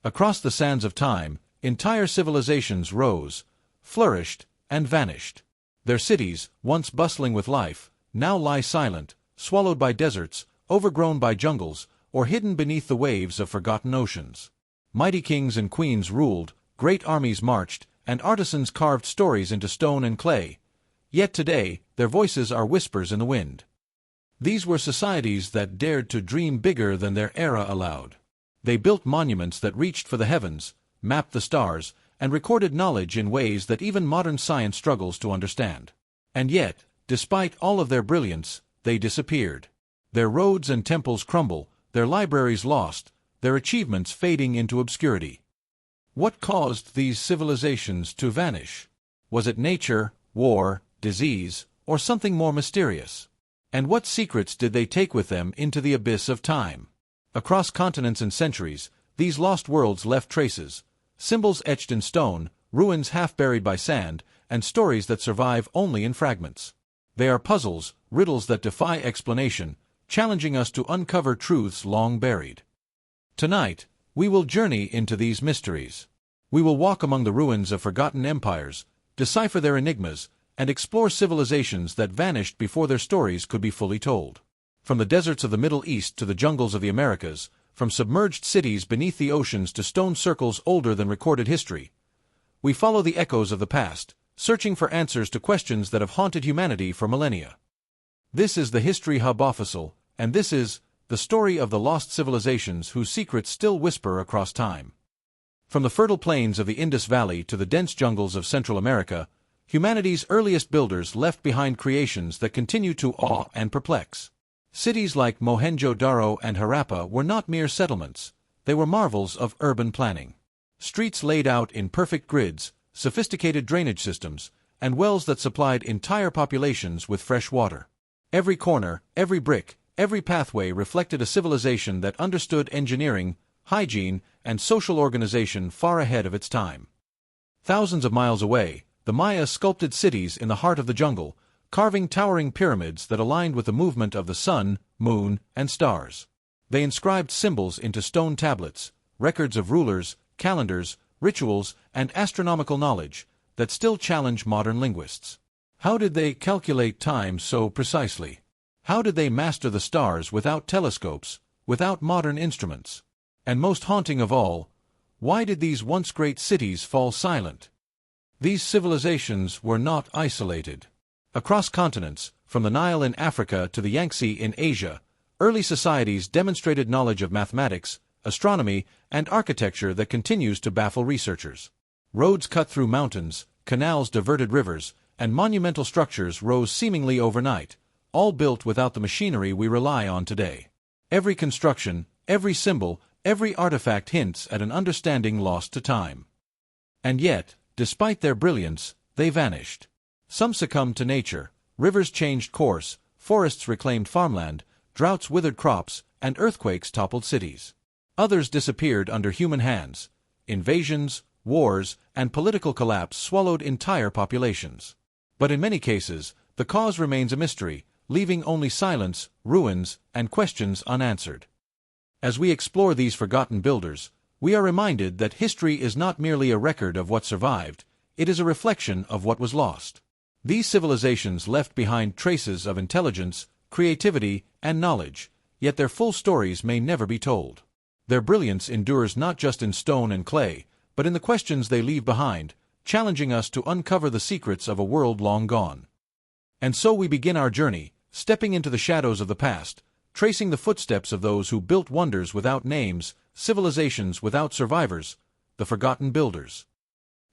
Across the sands of time, entire civilizations rose, flourished, and vanished. Their cities, once bustling with life, now lie silent, swallowed by deserts, overgrown by jungles, or hidden beneath the waves of forgotten oceans. Mighty kings and queens ruled, great armies marched, and artisans carved stories into stone and clay. Yet today, their voices are whispers in the wind. These were societies that dared to dream bigger than their era allowed. They built monuments that reached for the heavens, mapped the stars, and recorded knowledge in ways that even modern science struggles to understand. And yet, despite all of their brilliance, they disappeared. Their roads and temples crumble, their libraries lost, their achievements fading into obscurity. What caused these civilizations to vanish? Was it nature, war, disease, or something more mysterious? And what secrets did they take with them into the abyss of time? Across continents and centuries, these lost worlds left traces, symbols etched in stone, ruins half buried by sand, and stories that survive only in fragments. They are puzzles, riddles that defy explanation, challenging us to uncover truths long buried. Tonight, we will journey into these mysteries. We will walk among the ruins of forgotten empires, decipher their enigmas, and explore civilizations that vanished before their stories could be fully told. From the deserts of the Middle East to the jungles of the Americas, from submerged cities beneath the oceans to stone circles older than recorded history, we follow the echoes of the past, searching for answers to questions that have haunted humanity for millennia. This is the History Hub Official, and this is the story of the lost civilizations whose secrets still whisper across time. From the fertile plains of the Indus Valley to the dense jungles of Central America, humanity's earliest builders left behind creations that continue to awe and perplex. Cities like Mohenjo-Daro and Harappa were not mere settlements, they were marvels of urban planning. Streets laid out in perfect grids, sophisticated drainage systems, and wells that supplied entire populations with fresh water. Every corner, every brick, every pathway reflected a civilization that understood engineering, hygiene, and social organization far ahead of its time. Thousands of miles away, the Maya sculpted cities in the heart of the jungle, carving towering pyramids that aligned with the movement of the sun, moon, and stars. They inscribed symbols into stone tablets, records of rulers, calendars, rituals, and astronomical knowledge that still challenge modern linguists. How did they calculate time so precisely? How did they master the stars without telescopes, without modern instruments? And most haunting of all, why did these once great cities fall silent? These civilizations were not isolated. Across continents, from the Nile in Africa to the Yangtze in Asia, early societies demonstrated knowledge of mathematics, astronomy, and architecture that continues to baffle researchers. Roads cut through mountains, canals diverted rivers, and monumental structures rose seemingly overnight, all built without the machinery we rely on today. Every construction, every symbol, every artifact hints at an understanding lost to time. And yet, despite their brilliance, they vanished. Some succumbed to nature, rivers changed course, forests reclaimed farmland, droughts withered crops, and earthquakes toppled cities. Others disappeared under human hands. Invasions, wars, and political collapse swallowed entire populations. But in many cases, the cause remains a mystery, leaving only silence, ruins, and questions unanswered. As we explore these forgotten builders, we are reminded that history is not merely a record of what survived, it is a reflection of what was lost. These civilizations left behind traces of intelligence, creativity, and knowledge, yet their full stories may never be told. Their brilliance endures not just in stone and clay, but in the questions they leave behind, challenging us to uncover the secrets of a world long gone. And so we begin our journey, stepping into the shadows of the past, tracing the footsteps of those who built wonders without names, civilizations without survivors, the forgotten builders.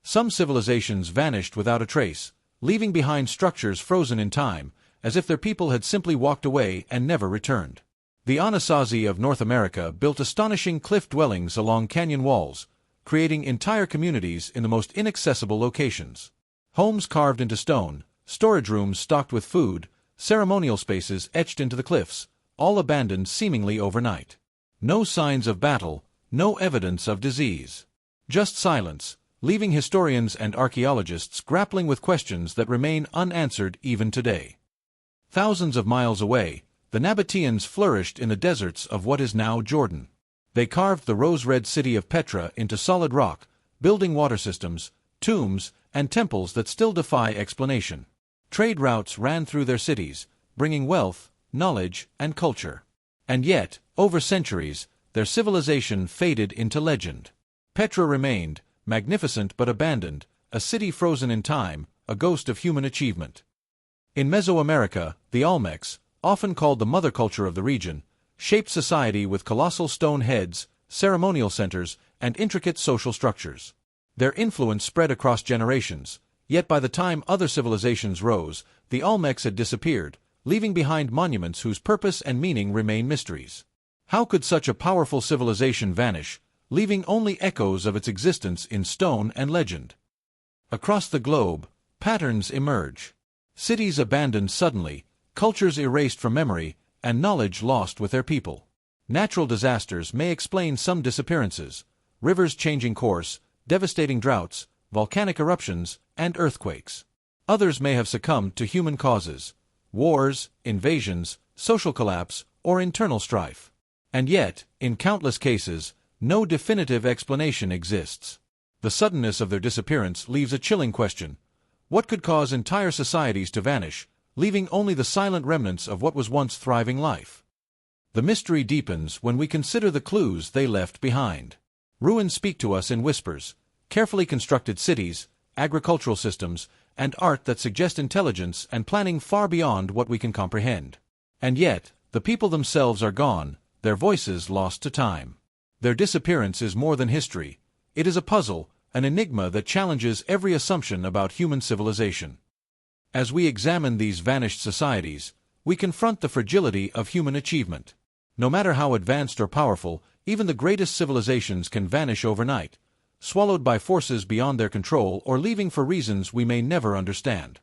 Some civilizations vanished without a trace, leaving behind structures frozen in time, as if their people had simply walked away and never returned. The Anasazi of North America built astonishing cliff dwellings along canyon walls, creating entire communities in the most inaccessible locations. Homes carved into stone, storage rooms stocked with food, ceremonial spaces etched into the cliffs, all abandoned seemingly overnight. No signs of battle, no evidence of disease. Just silence, leaving historians and archaeologists grappling with questions that remain unanswered even today. Thousands of miles away, the Nabateans flourished in the deserts of what is now Jordan. They carved the rose-red city of Petra into solid rock, building water systems, tombs, and temples that still defy explanation. Trade routes ran through their cities, bringing wealth, knowledge, and culture. And yet, over centuries, their civilization faded into legend. Petra remained, magnificent but abandoned, a city frozen in time, a ghost of human achievement. In Mesoamerica, the Olmecs, often called the mother culture of the region, shaped society with colossal stone heads, ceremonial centers, and intricate social structures. Their influence spread across generations, yet by the time other civilizations rose, the Olmecs had disappeared, leaving behind monuments whose purpose and meaning remain mysteries. How could such a powerful civilization vanish, leaving only echoes of its existence in stone and legend? Across the globe, patterns emerge. Cities abandoned suddenly, cultures erased from memory, and knowledge lost with their people. Natural disasters may explain some disappearances: rivers changing course, devastating droughts, volcanic eruptions, and earthquakes. Others may have succumbed to human causes: wars, invasions, social collapse, or internal strife. And yet, in countless cases, no definitive explanation exists. The suddenness of their disappearance leaves a chilling question: what could cause entire societies to vanish, leaving only the silent remnants of what was once thriving life? The mystery deepens when we consider the clues they left behind. Ruins speak to us in whispers: carefully constructed cities, agricultural systems, and art that suggest intelligence and planning far beyond what we can comprehend. And yet, the people themselves are gone, their voices lost to time. Their disappearance is more than history. It is a puzzle, an enigma that challenges every assumption about human civilization. As we examine these vanished societies, we confront the fragility of human achievement. No matter how advanced or powerful, even the greatest civilizations can vanish overnight, swallowed by forces beyond their control or leaving for reasons we may never understand.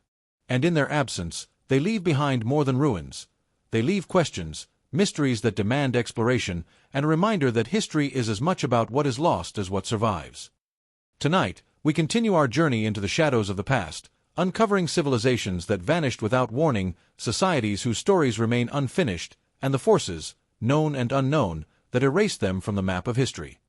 And in their absence, they leave behind more than ruins. They leave questions, mysteries that demand exploration, and a reminder that history is as much about what is lost as what survives. Tonight, we continue our journey into the shadows of the past, uncovering civilizations that vanished without warning, societies whose stories remain unfinished, and the forces, known and unknown, that erased them from the map of history.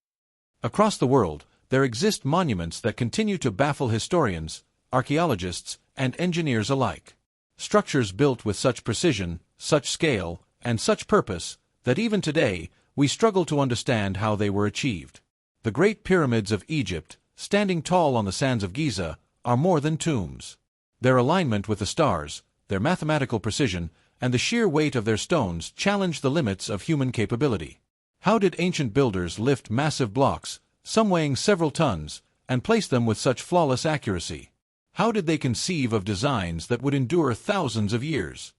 Across the world, there exist monuments that continue to baffle historians, archaeologists, and engineers alike. Structures built with such precision, such scale, and such purpose, that even today, we struggle to understand how they were achieved. The Great Pyramids of Egypt, standing tall on the sands of Giza, are more than tombs. Their alignment with the stars, their mathematical precision, and the sheer weight of their stones challenge the limits of human capability. How did ancient builders lift massive blocks, some weighing several tons, and place them with such flawless accuracy? How did they conceive of designs that would endure thousands of years?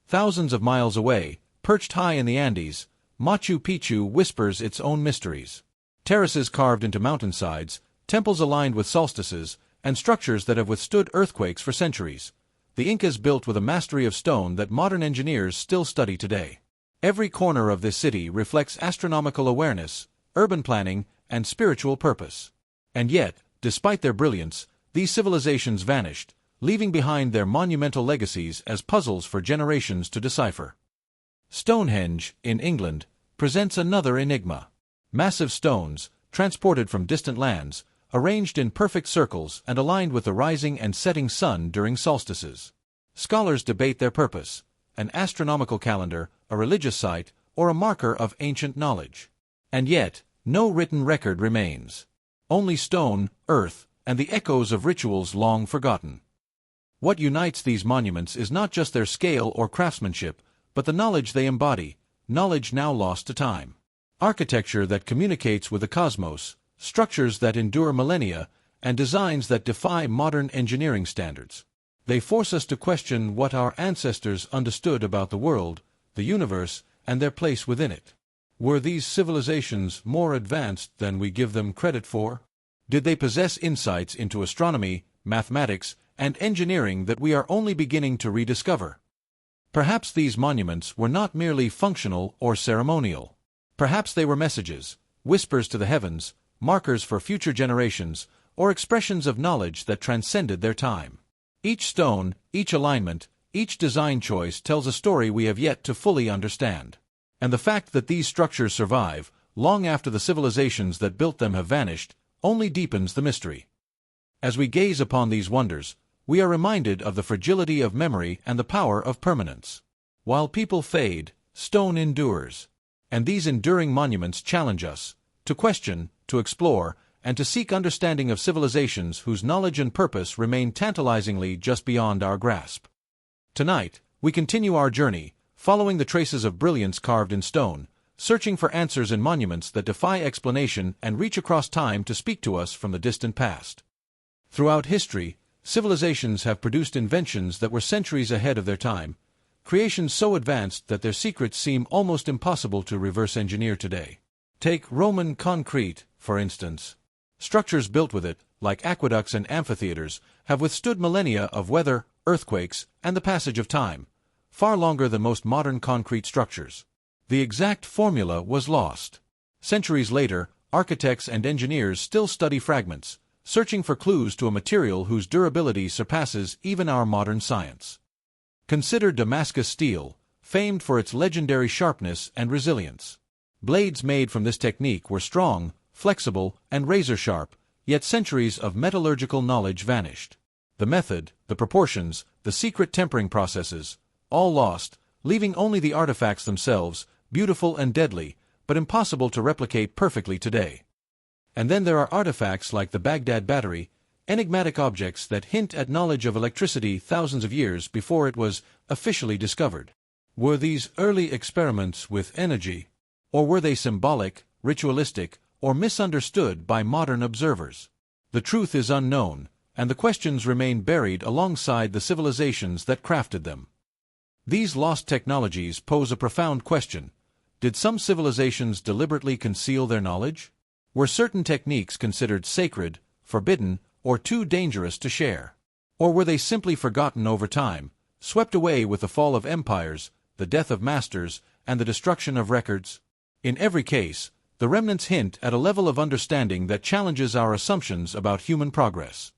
Thousands of miles away, perched high in the Andes, Machu Picchu whispers its own mysteries. Terraces carved into mountainsides, temples aligned with solstices, and structures that have withstood earthquakes for centuries. The Incas built with a mastery of stone that modern engineers still study today. Every corner of this city reflects astronomical awareness, urban planning, and spiritual purpose. And yet, despite their brilliance, these civilizations vanished, leaving behind their monumental legacies as puzzles for generations to decipher. Stonehenge, in England, presents another enigma. Massive stones, transported from distant lands, arranged in perfect circles and aligned with the rising and setting sun during solstices. Scholars debate their purpose: an astronomical calendar, a religious site, or a marker of ancient knowledge. And yet, no written record remains. Only stone, earth, and the echoes of rituals long forgotten. What unites these monuments is not just their scale or craftsmanship, but the knowledge they embody, knowledge now lost to time. Architecture that communicates with the cosmos, structures that endure millennia, and designs that defy modern engineering standards. They force us to question what our ancestors understood about the world, the universe, and their place within it. Were these civilizations more advanced than we give them credit for? Did they possess insights into astronomy, mathematics, and engineering that we are only beginning to rediscover? Perhaps these monuments were not merely functional or ceremonial. Perhaps they were messages, whispers to the heavens, markers for future generations, or expressions of knowledge that transcended their time. Each stone, each alignment, each design choice tells a story we have yet to fully understand. And the fact that these structures survive, long after the civilizations that built them have vanished, only deepens the mystery. As we gaze upon these wonders, we are reminded of the fragility of memory and the power of permanence. While people fade, stone endures. And these enduring monuments challenge us to question, to explore, and to seek understanding of civilizations whose knowledge and purpose remain tantalizingly just beyond our grasp. Tonight, we continue our journey, following the traces of brilliance carved in stone, searching for answers in monuments that defy explanation and reach across time to speak to us from the distant past. Throughout history, civilizations have produced inventions that were centuries ahead of their time, creations so advanced that their secrets seem almost impossible to reverse engineer today. Take Roman concrete, for instance. Structures built with it, like aqueducts and amphitheaters, have withstood millennia of weather, earthquakes, and the passage of time, far longer than most modern concrete structures. The exact formula was lost. Centuries later, architects and engineers still study fragments, searching for clues to a material whose durability surpasses even our modern science. Consider Damascus steel, famed for its legendary sharpness and resilience. Blades made from this technique were strong, flexible, and razor-sharp, yet centuries of metallurgical knowledge vanished. The method, the proportions, the secret tempering processes, all lost, leaving only the artifacts themselves, beautiful and deadly, but impossible to replicate perfectly today. And then there are artifacts like the Baghdad Battery, enigmatic objects that hint at knowledge of electricity thousands of years before it was officially discovered. Were these early experiments with energy, or were they symbolic, ritualistic, or misunderstood by modern observers? The truth is unknown, and the questions remain buried alongside the civilizations that crafted them. These lost technologies pose a profound question. Did some civilizations deliberately conceal their knowledge? Were certain techniques considered sacred, forbidden, or too dangerous to share? Or were they simply forgotten over time, swept away with the fall of empires, the death of masters, and the destruction of records? In every case, the remnants hint at a level of understanding that challenges our assumptions about human progress.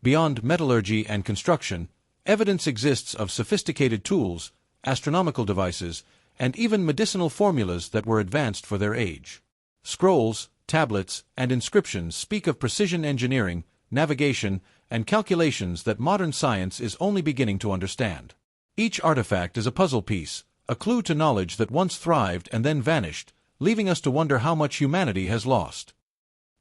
Beyond metallurgy and construction, evidence exists of sophisticated tools, astronomical devices, and even medicinal formulas that were advanced for their age. Scrolls, tablets, and inscriptions speak of precision engineering, navigation, and calculations that modern science is only beginning to understand. Each artifact is a puzzle piece, a clue to knowledge that once thrived and then vanished, leaving us to wonder how much humanity has lost.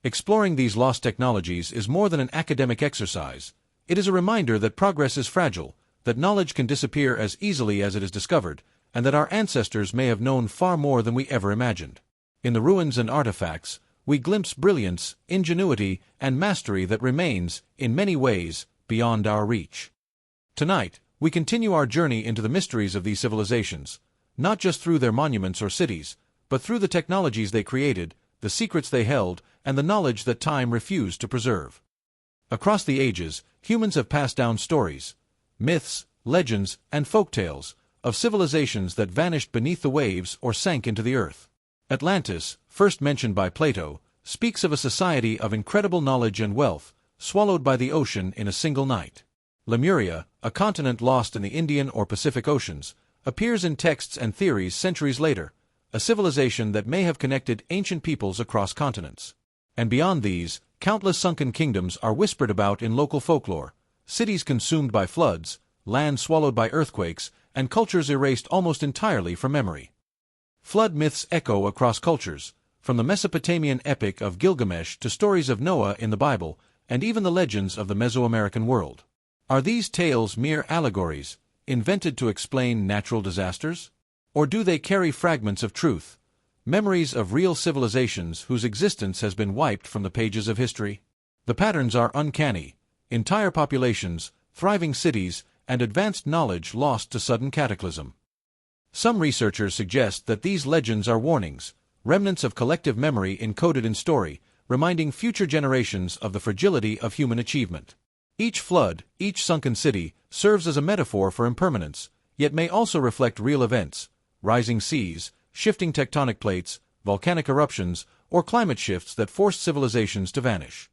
Exploring these lost technologies is more than an academic exercise. It is a reminder that progress is fragile, that knowledge can disappear as easily as it is discovered, and that our ancestors may have known far more than we ever imagined. In the ruins and artifacts, we glimpse brilliance, ingenuity, and mastery that remains, in many ways, beyond our reach. Tonight, we continue our journey into the mysteries of these civilizations, not just through their monuments or cities, but through the technologies they created, the secrets they held, and the knowledge that time refused to preserve. Across the ages, humans have passed down stories, myths, legends, and folktales of civilizations that vanished beneath the waves or sank into the earth. Atlantis, first mentioned by Plato, speaks of a society of incredible knowledge and wealth, swallowed by the ocean in a single night. Lemuria, a continent lost in the Indian or Pacific Oceans, appears in texts and theories centuries later, a civilization that may have connected ancient peoples across continents. And beyond these, countless sunken kingdoms are whispered about in local folklore, cities consumed by floods, land swallowed by earthquakes, and cultures erased almost entirely from memory. Flood myths echo across cultures, from the Mesopotamian epic of Gilgamesh to stories of Noah in the Bible, and even the legends of the Mesoamerican world. Are these tales mere allegories, invented to explain natural disasters? Or do they carry fragments of truth, memories of real civilizations whose existence has been wiped from the pages of history? The patterns are uncanny: entire populations, thriving cities, and advanced knowledge lost to sudden cataclysm. Some researchers suggest that these legends are warnings, remnants of collective memory encoded in story, reminding future generations of the fragility of human achievement. Each flood, each sunken city, serves as a metaphor for impermanence, yet may also reflect real events: rising seas, shifting tectonic plates, volcanic eruptions, or climate shifts that forced civilizations to vanish.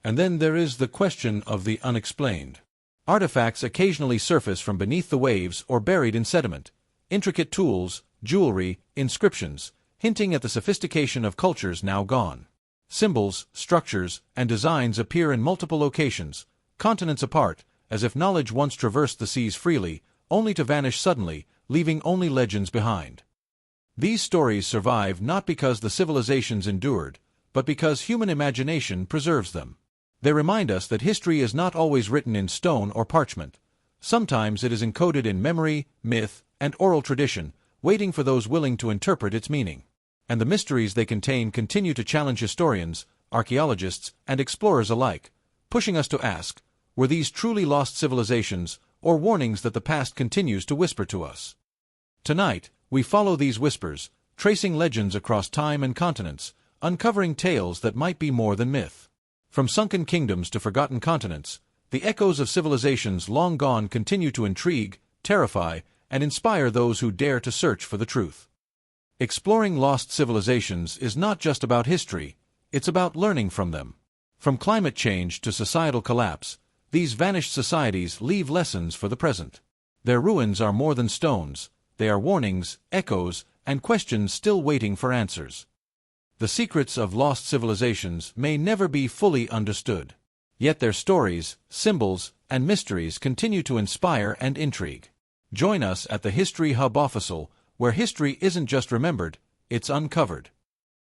And then there is the question of the unexplained. Artifacts occasionally surface from beneath the waves or buried in sediment. Intricate tools, jewelry, inscriptions, hinting at the sophistication of cultures now gone. Symbols, structures, and designs appear in multiple locations, continents apart, as if knowledge once traversed the seas freely, only to vanish suddenly, leaving only legends behind. These stories survive not because the civilizations endured, but because human imagination preserves them. They remind us that history is not always written in stone or parchment. Sometimes it is encoded in memory, myth, and oral tradition, waiting for those willing to interpret its meaning. And the mysteries they contain continue to challenge historians, archaeologists, and explorers alike, pushing us to ask, were these truly lost civilizations, or warnings that the past continues to whisper to us? Tonight, we follow these whispers, tracing legends across time and continents, uncovering tales that might be more than myth. From sunken kingdoms to forgotten continents, the echoes of civilizations long gone continue to intrigue, terrify, and inspire those who dare to search for the truth. Exploring lost civilizations is not just about history, it's about learning from them. From climate change to societal collapse, these vanished societies leave lessons for the present. Their ruins are more than stones, they are warnings, echoes, and questions still waiting for answers. The secrets of lost civilizations may never be fully understood. Yet their stories, symbols, and mysteries continue to inspire and intrigue. Join us at the History Hub Official, where history isn't just remembered, it's uncovered.